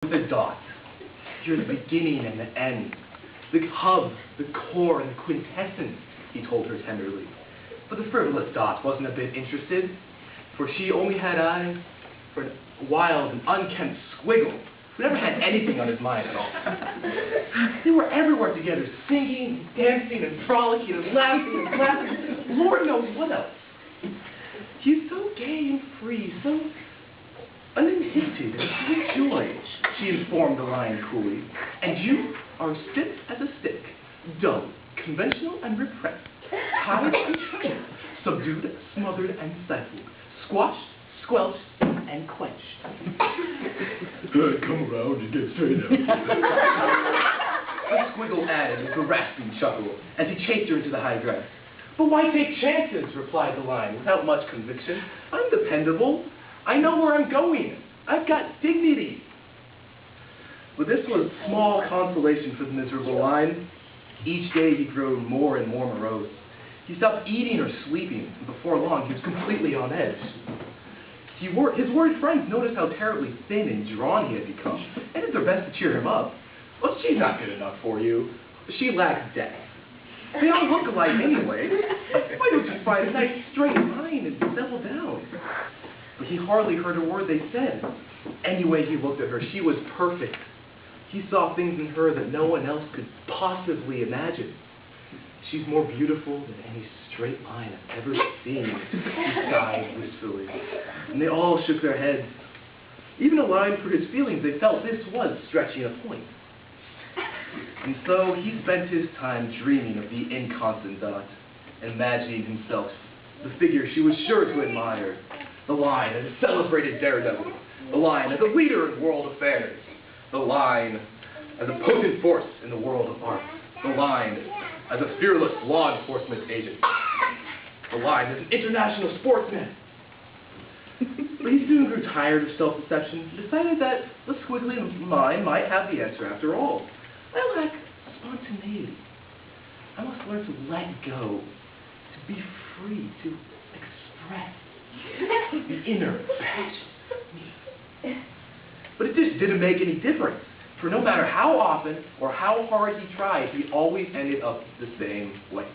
The dot. You're the beginning and the end. The hub, the core, and the quintessence, he told her tenderly. But the frivolous Dot wasn't a bit interested, for she only had eyes for a wild and unkempt squiggle who never had anything on his mind at all. They were everywhere together, singing, and dancing, and frolicking, and laughing, and laughing. Lord knows what else. He's so gay and free, so uninhibited and full of joy, she informed the lion coolly. And you are stiff as a stick, dull, conventional and repressed, tied and trained, subdued, smothered and stifled, squashed, squelched, and quenched. Come around and get straight out. The squiggle added with a rasping chuckle as he chased her into the high grass. But why take chances, replied the lion without much conviction. I'm dependable. I know where I'm going. I've got dignity. But this was small consolation for the miserable lion. Each day he grew more and more morose. He stopped eating or sleeping, and before long he was completely on edge. His worried friends noticed how terribly thin and drawn he had become, and did their best to cheer him up. Well, she's not good enough for you. She lacks depth. They all look alike anyway. Why don't you find a nice straight line and settle down? But he hardly heard a word they said. Anyway, he looked at her. She was perfect. He saw things in her that no one else could possibly imagine. She's more beautiful than any straight line I've ever seen, he sighed wistfully. And they all shook their heads. Even a lion for his feelings, they felt this was stretching a point. And so he spent his time dreaming of the inconstant Dot, imagining himself the figure she was sure to admire. The lion as a celebrated daredevil. The lion as a leader in world affairs. The lion as a potent force in the world of art. The lion as a fearless law enforcement agent. The lion as an international sportsman. But he soon grew tired of self-deception and decided that the squiggly mind might have the answer after all. I lack spontaneity. I must learn to let go, to be free, to express the inner passion of me. But it just didn't make any difference, for no matter how often or how hard he tried, he always ended up the same way.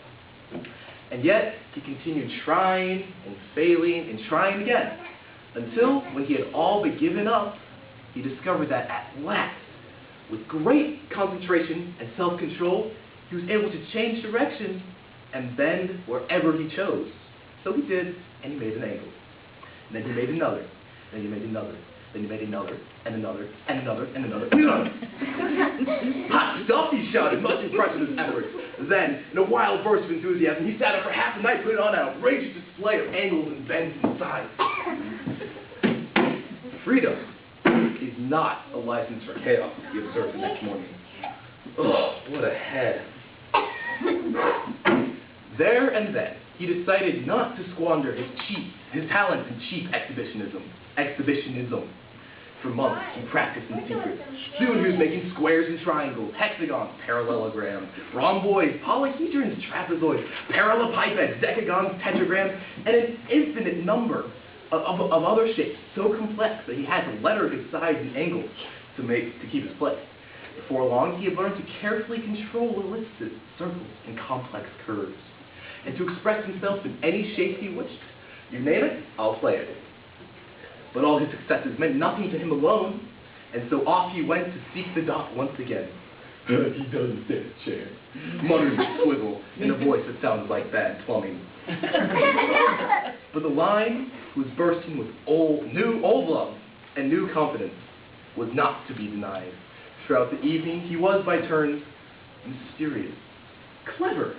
And yet, he continued trying and failing and trying again, until when he had all but given up, he discovered that at last, with great concentration and self-control, he was able to change direction and bend wherever he chose. So he did, and he made an angle. And then he made another, and he made another, then he made another, and another, and another, and another, and another. Hot stuff, he shouted, much impressed with his efforts. Then, in a wild burst of enthusiasm, he sat up for half the night putting on an outrageous display of angles and bends and sides. Freedom is not a license for chaos, he observed the next morning. Oh, what a head. There and then, he decided not to squander his talents in cheap exhibitionism. For months, he practiced in secret. Soon he was making squares and triangles, hexagons, parallelograms, rhomboids, polyhedrons, trapezoids, parallelepipeds, decagons, tetragrams, and an infinite number of other shapes so complex that he had to letter his sides and angles to keep his place. Before long, he had learned to carefully control ellipses, circles, and complex curves, and to express himself in any shape he wished. You name it, I'll play it. But all his successes meant nothing to him alone, and so off he went to seek the Dot once again. He doesn't stand a chance, muttered the squiggle in a voice that sounded like bad plumbing. But the lion, who was bursting with old love and new confidence, was not to be denied. Throughout the evening, he was by turns mysterious, clever,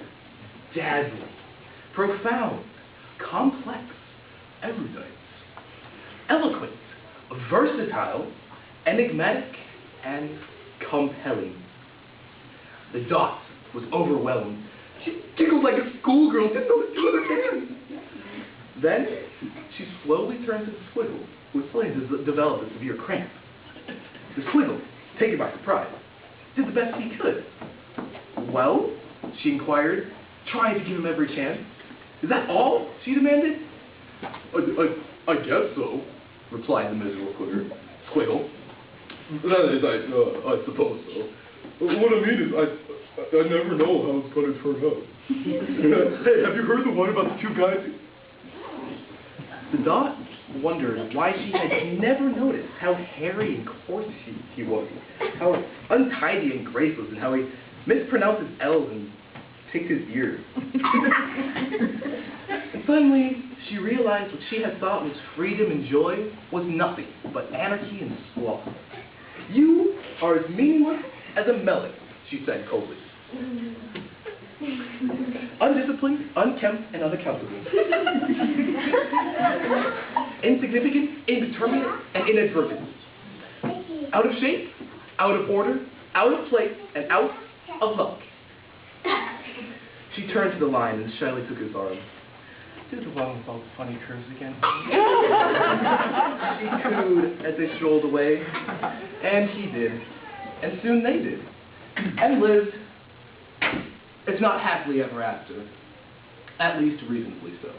dazzling, profound, complex, erudite, eloquent, versatile, enigmatic, and compelling. The Dot was overwhelmed. She giggled like a schoolgirl, didn't know what to do with her hands. Then, she slowly turned to the squiggle, who was starting to develop a severe cramp. The squiggle, taken by surprise, did the best he could. Well, she inquired, trying to give him every chance. Is that all? She demanded. I guess so, replied the miserable squiggle. That is, I suppose so. What I mean is, I never know how it's going to turn out. Hey, have you heard the one about the two guys? The dot wondered why she had never noticed how hairy and coarse he was, how untidy and graceless, and how he mispronounced his L's and picked his ears. And suddenly, she realized what she had thought was freedom and joy was nothing but anarchy and sloth. You are as meaningless as a melon, she said coldly. Undisciplined, unkempt, and unaccountable. Insignificant, indeterminate, and inadvertent. Out of shape, out of order, out of place, and out of luck. She turned to the lion and shyly took his arm. Do the one with all the funny curves again. She cooed as they strolled away, and he did, and soon they did, and lived, if not happily ever after, at least reasonably so.